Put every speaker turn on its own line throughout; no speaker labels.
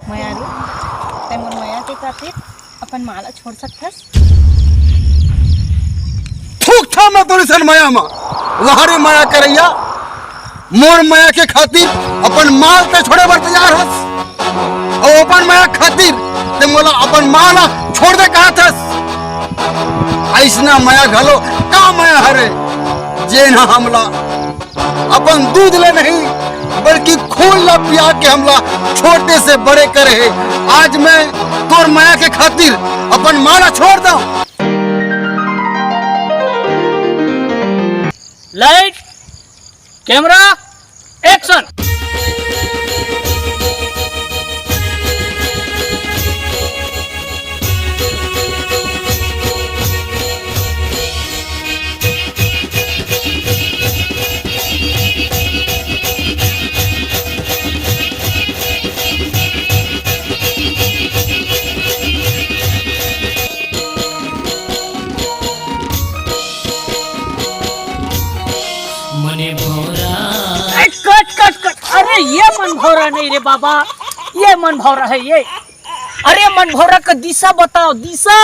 मयारू ते मोर मया के खातिर अपन माला छोड़ सकथस?
थूक था मैं तोरी सन माया मा लहरी माया करैया मोर माया के खातिर अपन माल ते छोड़े बर तैयार हस और अपन माया खातिर ते मोला अपन माला छोड़ दे कहा थस। ऐसना माया घलो का माया हरे जे ना हमला अपन दूध ले नहीं बल्कि खून ला पिया के हमला छोटे से बड़े करे है। आज मैं तोर माया के खातिर अपन माला छोड़ दो।
Light camera action. Cut cut cut. अरे ये मन भौरा नहीं रे बाबा, ये मन भौरा है ये। अरे मन भौरा का दिशा बताओ, दिशा।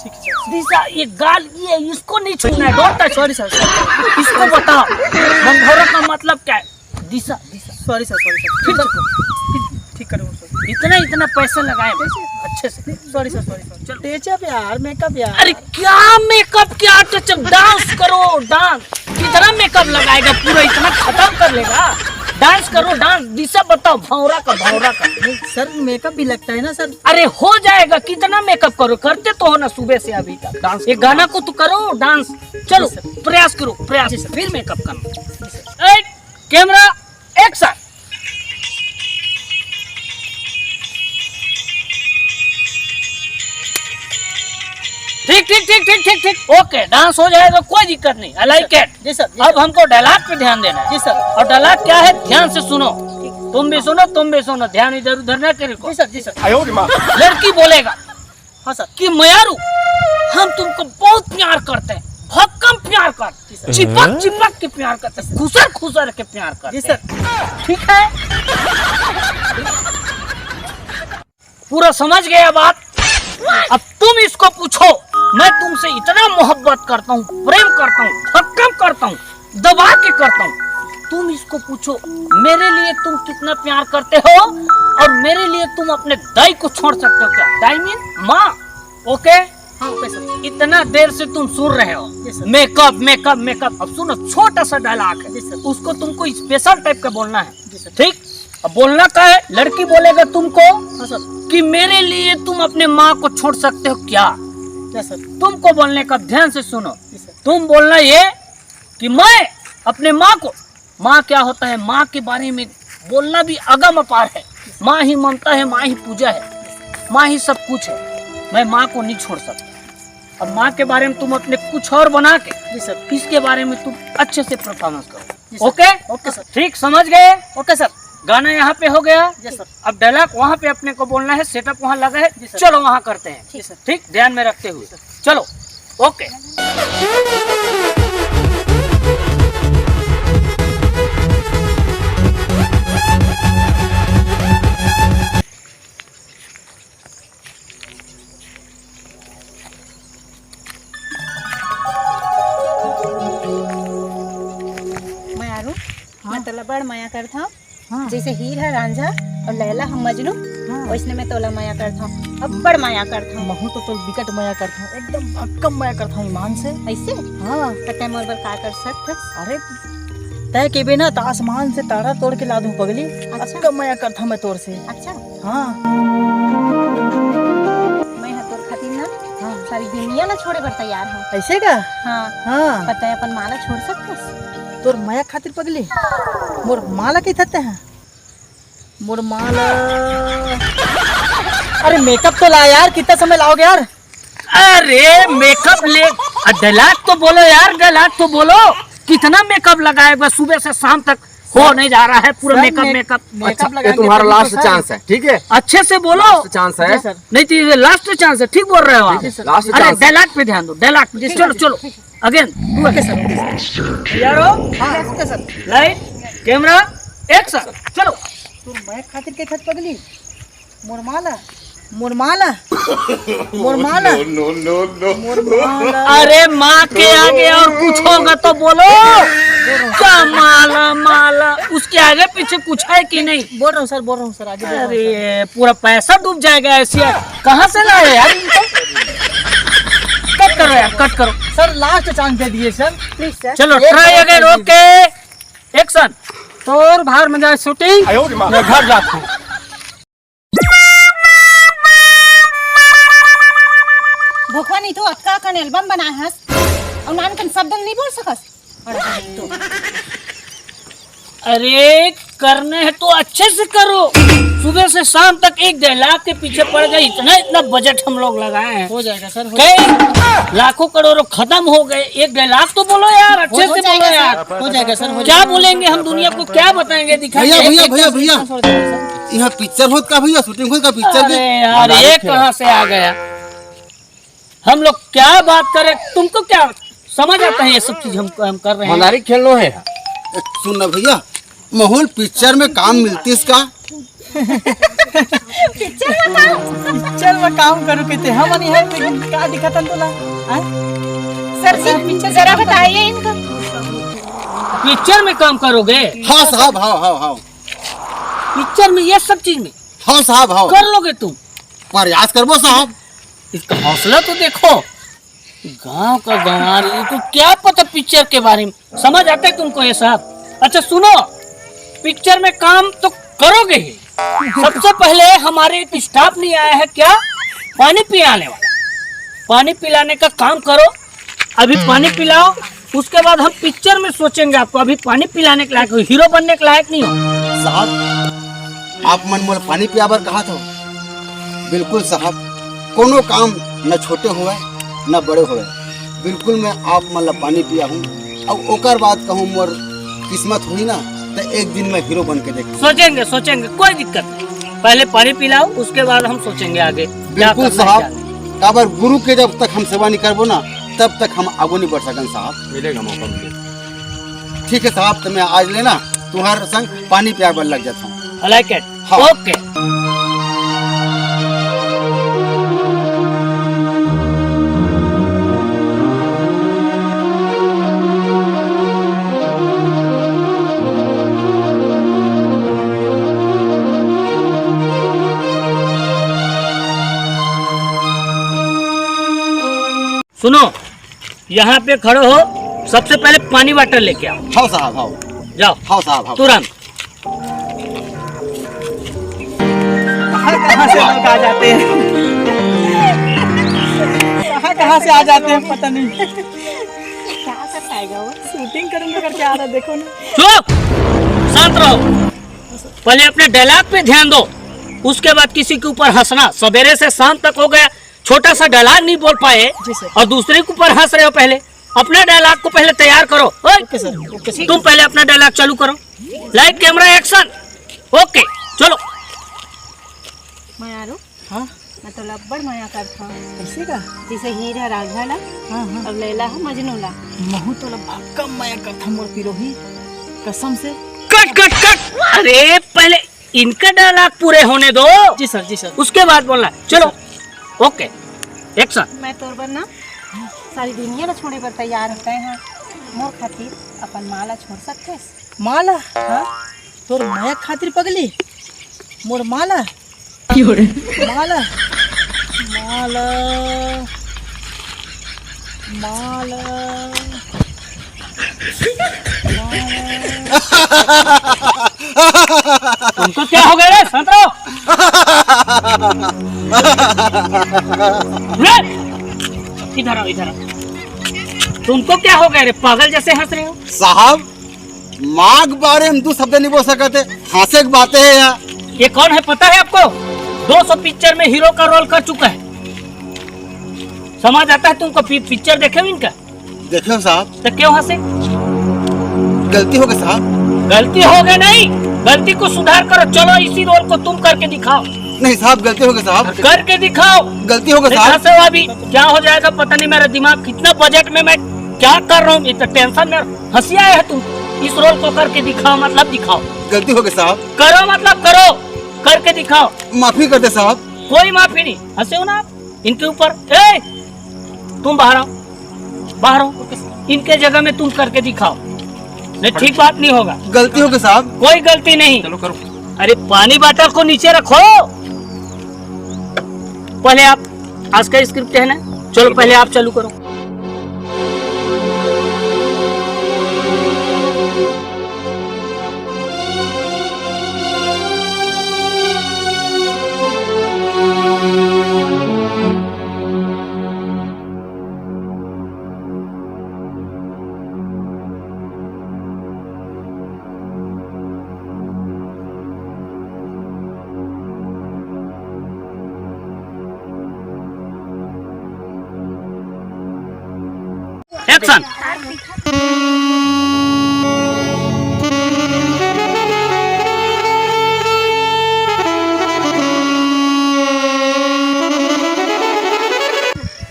दिशा ये गाल ये इसको नहीं छूना है। Don't touch. सॉरी सर, इसको बताओ मन भौरा का मतलब क्या है? दिशा दिशा। सॉरी सर, सॉरी सर, ठीक करो। इतना इतना पैसे लगाए अच्छे से। Sorry sir, sorry sir. चलो
टेचअप यार, मेकअप यार।
अरे क्या मेकअप, क्या टचअप? डांस करो, डांस। कितना मेकअप लगाएगा, पूरा इतना खत्म कर लेगा। डांस करो, डांस। दिशा बताओ, भौरा का भौरा का।
सर मेकअप भी लगता है ना सर?
अरे हो जाएगा, कितना मेकअप करो, करते तो हो ना सुबह से अभी तक। डांस ये गाना को तो करो, डांस। चलो प्रयास करो, प्रयास फिर मेकअप करना। Camera action. ठीक ठीक ठीक ठीक ठीक ठीक। ओके, डांस हो जाएगा, कोई दिक्कत नहीं। I like it.
जी सर।
अब हमको डायलॉग पे ध्यान देना है।
जी सर।
और डायलॉग क्या है, ध्यान से सुनो। तुम भी सुनो, तुम भी सुनो, ध्यान इधर उधर न करो।
जी सर, जी सर।
लड़की बोलेगा
हाँ सर।
कि मयारू हम तुमको बहुत प्यार करते हैं, भक्कम प्यार करते हैं, चिपक चिपक के प्यार करते हैं, खुसर खुसर के प्यार करते हैं।
जी सर।
ठीक है, पूरा समझ गया बात? अब तुम इसको पूछो, मैं तुमसे इतना मोहब्बत करता हूँ, प्रेम करता हूँ, भक्कम करता हूँ, दबा के करता हूँ। तुम इसको पूछो मेरे लिए तुम कितना प्यार करते हो और मेरे लिए तुम अपने दाई को छोड़ सकते हो क्या? दाई मीन माँ। ओके
हाँ ओके सर।
इतना देर से तुम सुन रहे हो मेकअप मेकअप मेकअप। अब सुनो, छोटा सा डायलॉग है, उसको तुमको स्पेशल टाइप का बोलना है। ठीक, अब बोलना क्या है? लड़की बोलेगा तुमको
हाँ सर।
कि मेरे लिए तुम अपने माँ को छोड़ सकते हो क्या?
क्या सर?
तुमको बोलने का, ध्यान से सुनो। तुम बोलना ये कि मैं अपने माँ को, माँ क्या होता है, माँ के बारे में बोलना भी अगम अपार है। माँ ही ममता है, माँ ही पूजा है, माँ ही सब कुछ है। मैं माँ को नहीं छोड़ सकता। अब माँ के बारे में तुम अपने कुछ और बना के
जी सर।
इसके बारे में तुम अच्छे से परफॉर्मेंस करो। Okay
okay sir.
ठीक, समझ गए?
Okay sir.
गाना यहाँ पे हो गया।
जी सर।
अब डायलॉग वहाँ पे अपने को बोलना है, सेटअप वहाँ लगा है। चलो वहाँ करते हैं।
जी सर।
ठीक, ध्यान में रखते हुए चलो। ओके
मयारू मैं तोला बड़ माया करता हूँ।
हाँ।
जैसे हीर है रांझा और लैला हम मजनू,
हाँ।
वैसने मैं तोला माया करता हूँ। अब बड़ माया करता हूँ।
महू तो विकट माया करता हूँ, एकदम अक्कम माया करता हूँ ईमान से।
ऐसे
हाँ।
तय मोर बर का कर सकथस?
अरे तय के बिना तो आसमान से तारा तोड़ के ला दूं पगली।
अच्छा।
अक्कम माया करता हूँ मैं तोर से।
अच्छा,
हाँ।
मैं हा तोर खातिर ना
हाँ।
सारी दुनिया ना छोड़े बर तैयार हूँ।
ऐसे का?
हाँ,
हाँ।
पर तय अपन माला छोड़ सकथस?
तोर माया खातिर पगली मोर माला के थते हैं। मोर माला, अरे मेकअप तो ला यार, कितना समय लाओगे यार?
अरे मेकअप ले, डायलॉग तो बोलो यार, डायलॉग तो बोलो। कितना मेकअप लगाएगा, सुबह से शाम तक हो नहीं जा रहा है पूरा मेकअप मेकअप।
मेकअप
ये तुम्हारा लास्ट चांस है, ठीक है?
अच्छे से बोलो।
चांस है।
नहीं तो ये लास्ट चांस है। ठीक बोल रहे हो आप?
लास्ट
अरे
चांस।
डायलॉग पे ध्यान दो, डायलॉग। चलो चलो अगेन। यारो
हाँ सर।
Light camera action. चलो।
तू मैं खातिर के थत पगली मोर माला मोर माला मोर माला मोर माला।
अरे माँ के आगे और कुछ होगा तो बोलो। क्या माला माला, उसके आगे पीछे कुछ है कि नहीं?
बोल रहा हूँ सर आगे।
अरे पूरा पैसा डूब जाएगा ऐसे। कहाँ से लाए यार इनको? कट करो यार, कट करो
सर, लास्ट चांस दे दिए सर, प्लीज सर।
चलो ट्राई अगेन। Okay action. तोर बाहर में जाए शूटिंग, मैं घर जाता हूँ।
भोखवानी तो अटका कन एल्बम बनाए हस और नान कन शब्द नहीं बोल सकस। तो
अरे करने हैं तो अच्छे से करो। सुबह से शाम तक एक डायलॉग के पीछे पड़ गए। इतना बजट हम लोग लगाए हैं।
हो जाएगा सर,
कई लाखों करोड़ों खत्म हो गए। एक डायलॉग तो बोलो यार, अच्छे से बोलो यार।
हो जाएगा सर।
क्या बोलेंगे हम दुनिया को, क्या बताएंगे, दिखाएंगे?
भैया भैया भैया भैया, यहाँ पिक्चर होत का भैया, शूटिंग होत का पिक्चर
अरे
के।
यार ये कहाँ से आ गया? हम लोग क्या बात करें, तुमको क्या समझ आता है ये सब चीज हम कर रहे हैं?
हमारी खेलनो है।
सुन ना भैया, माहौल पिक्चर में काम मिलती इसका।
पिक्चर में काम करो कहते हम नहीं है, लेकिन क्या दिखता तोला?
सर जी पिक्चर जरा बताइए इनका।
पिक्चर में काम करोगे?
हाँ साहब, हाँ हाँ हाँ
पिक्चर में ये सब चीज में
हाँ साहब, हाँ
कर लोगे तुम?
प्रयास करबो साहब।
इसका हौसला तो देखो। गांव का गंवार, इनको क्या पता पिक्चर के बारे में? समझ आता है तुमको ये सब? अच्छा सुनो, पिक्चर में काम तो करोगे ही। सबसे पहले हमारे एक स्टाफ नहीं आया है क्या, पानी पिलाने वाला। पानी पिलाने का काम करो। अभी पानी पिलाओ, उसके बाद हम पिक्चर में सोचेंगे आपको। अभी पानी पिलाने के लायक हो, हीरो बनने के लायक नहीं हो।
साहब आप मन मोल पानी पियाबर कहा था। बिल्कुल साहब, कोनो काम न छोटे हुए न बड़े हुए, बिल्कुल मैं आप मन ला पानी पिया हूँ। अब ओकर बाद कहूँ मोर किस्मत हुई ना तो एक दिन मैं हीरो बन के देखूँ।
सोचेंगे सोचेंगे, कोई दिक्कत नहीं। पहले पानी पिलाओ, उसके बाद हम सोचेंगे आगे क्या
बिल्कुल
करना है,
साहब।
क्या
काबर गुरु के जब तक हम सेवा नहीं करबो ना, तब तक हम आगू नहीं बढ़ सकन साहब।
मिलेगा मौका मिलेगा।
ठीक है साहब, तो मैं आज लेना तुम्हारे संग पानी पिया बर लग जाता हूँ।
नहीं। I like it.
हाँ।
Okay. सुनो, यहाँ पे खड़े हो, सबसे पहले पानी वाटर लेके आओ।
हाँ साहब, हाँ
जाओ
हाँ साहब, हाँ।
तुरंत।
कहाँ से लोग आ जाते हैं, कहाँ से आ जाते हैं पता नहीं।
क्या कर पाएगा वो?
शूटिंग करूंगा करके आ रहा, देखो ना।
चुप, शांत रहो। पहले अपने डायलॉग पे ध्यान दो, उसके बाद किसी के ऊपर हंसना। सवेरे से शाम तक हो गया, छोटा सा डायलॉग नहीं बोल पाए और दूसरे के ऊपर हंस रहे हो। पहले अपना डायलॉग को पहले तैयार करो।
Okay sir, okay sir.
तुम पहले अपना डायलॉग चालू करो। Light camera action. ओके चलो।
मायारू,
हाँ
मैं तो लब्बड़ माया करता हूँ।
ऐसे का?
जैसे हीर है राघा ला
हाँ हाँ।
और लैला है मजनू ला।
महू तो भक्का माया करता मोर पिरोही, कसम से।
Cut cut cut. अरे पहले इनका डायलॉग पूरे होने दो।
जी सर, जी सर।
उसके बाद बोलना। चलो ओके एक्शन।
मैं तोर बर ना सारी दुनिया ला छोड़े पर तैयार होते हैं। मोर खातिर अपन माला छोड़ सकते?
माला? हाँ, तोर माया खातिर पगली मोर माला। माला माला माला
तुमको क्या हो गया रे? शांत रहो। इधर आओ, इधर आओ। तुमको क्या हो गया रे? पागल जैसे हंस रहे हो।
साहब माँ के बारे में दो शब्द नहीं बोल सकते, हंसे की बातें है यार।
ये कौन है पता है आपको? 200 पिक्चर में हीरो का रोल कर चुका है। समझ आता है तुमको? पिक्चर देखे हो इनका?
देखियो साहब,
तो क्यों हंसे?
गलती हो गई साहब।
गलती हो गई नहीं, गलती को सुधार करो। चलो इसी रोल को तुम करके दिखाओ।
नहीं साहब, गलती हो गई साहब,
करके दिखाओ।
गलती हो गई
नहीं,
साहब।
हंसे हो अभी, क्या हो जाएगा पता नहीं। मेरा दिमाग कितना बजट में मैं क्या कर रहा हूँ, इतना टेंशन में हंसी आया है। तुम इस रोल को करके दिखाओ, मतलब दिखाओ।
गलती हो गई साहब।
करो मतलब करो। करके दिखाओ।
माफी कर दे साहब।
कोई माफी नहीं, हंसे हो ना आप इनके ऊपर। ए, तुम बाहर आओ, बाहर आओ, इनके जगह में तुम करके दिखाओ। नहीं ठीक बात नहीं होगा।
गलती हो गई साहब।
कोई गलती नहीं।
चलो करो।
अरे पानी बॉटल को नीचे रखो। पहले आप, आज का स्क्रिप्ट है ना, चलो पहले आप चालू करो। एक्शन।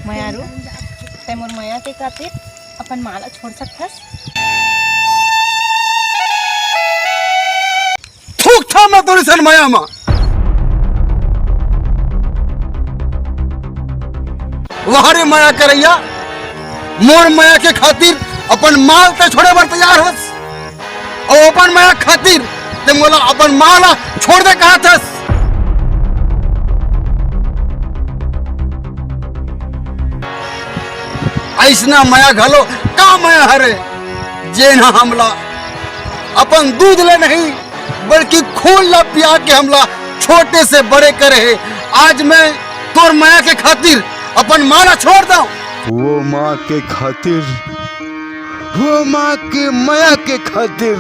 मयारू, ते मोर मया के खातिर अपन माला छोड़ सकथस?
थूक था मैं तोरी सन माया मा। वहारे माया करैया मोर माया के खातिर अपन माल ते छोड़े बर तैयार हस, और अपन माया खातिर ते मोला अपन माला छोड़ दे कहा थस। ऐसना माया घलो का माया हरे जे ना हमला अपन दूध ले नहीं बल्कि खून ला पिया के हमला छोटे से बड़े करे है। आज मैं तोर माया के खातिर अपन माला छोड़ दूं।
वो माँ के खातिर, वो माँ के माया के खातिर,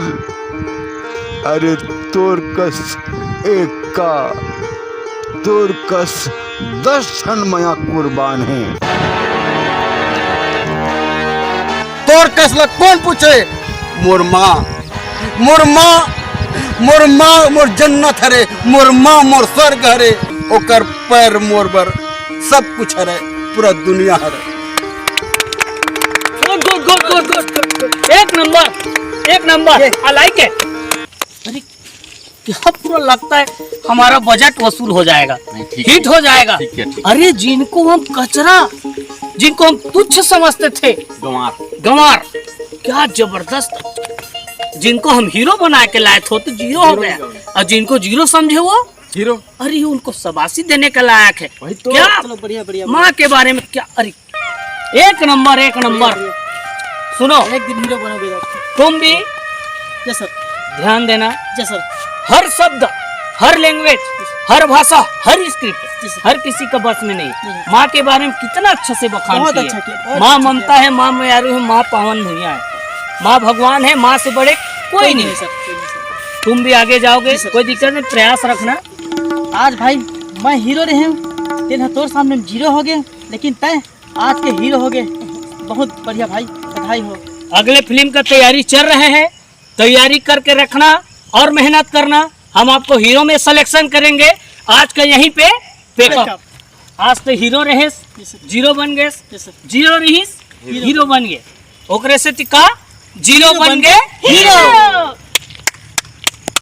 अरे तोर कस एक का, तोर कस 10 ठन माया कुर्बान है।
तोर कसला कौन पूछे? मोर माँ, मोर माँ, मोर माँ मोर जन्नत हरे, मोर माँ मोर स्वर्ग हरे, ओकर पैर मोर बर सब कुछ हरे, पूरा दुनिया हरे।
Good good good good good, एक नंबर, एक नंबर, आई लाइक इट। अरे क्या पूरा लगता है हमारा बजट वसूल हो जाएगा, हिट हो जाएगा।
ठीक है।
अरे जिनको हम कचरा, जिनको हम तुच्छ समझते थे,
गंवार।
गंवार, क्या जबरदस्त। जिनको हम हीरो बना के लाए थे तो जीरो हो गया, और जिनको जीरो समझे वो
हीरो।
अरे उनको शाबाशी देने के लायक है।
वही तो।
क्या
चलो बढ़िया बढ़िया।
माँ के बारे में क्या, अरे एक नंबर, एक नंबर। सुनो,
एक दिन हीरो बनोगे आप।
तुम भी
जय सर।
ध्यान देना,
जय सर।
हर शब्द, हर लैंग्वेज, हर भाषा, हर स्क्रिप्ट हर किसी का बस में नहीं। माँ के बारे में कितना अच्छा से बखान
बहुत
किए।
अच्छा किया, बहुत
माँ
अच्छा
ममता है, माँ मयारू है, माँ पावन भुइयां है, माँ भगवान है, माँ से बड़े कोई नहीं।
सर, कोई नहीं सर।
तुम भी आगे जाओगे, कोई दिक्कत नहीं, प्रयास रखना।
आज भाई मैं हीरो रहे हूँ, तेरा तोर सामने में जीरो हो गए, लेकिन तय आज के हीरो हो गए। बहुत बढ़िया भाई, बधाई हो।
अगले फिल्म का तैयारी चल रहे हैं, तैयारी करके रखना और मेहनत करना। हम आपको हीरो में सिलेक्शन करेंगे। आज का यहीं पे पेकअप। आज तो हीरो रहे, जीरो बन गए, जीरो रही हीरो बन गए, ओकरे से टिका जीरो बन गए हीरो।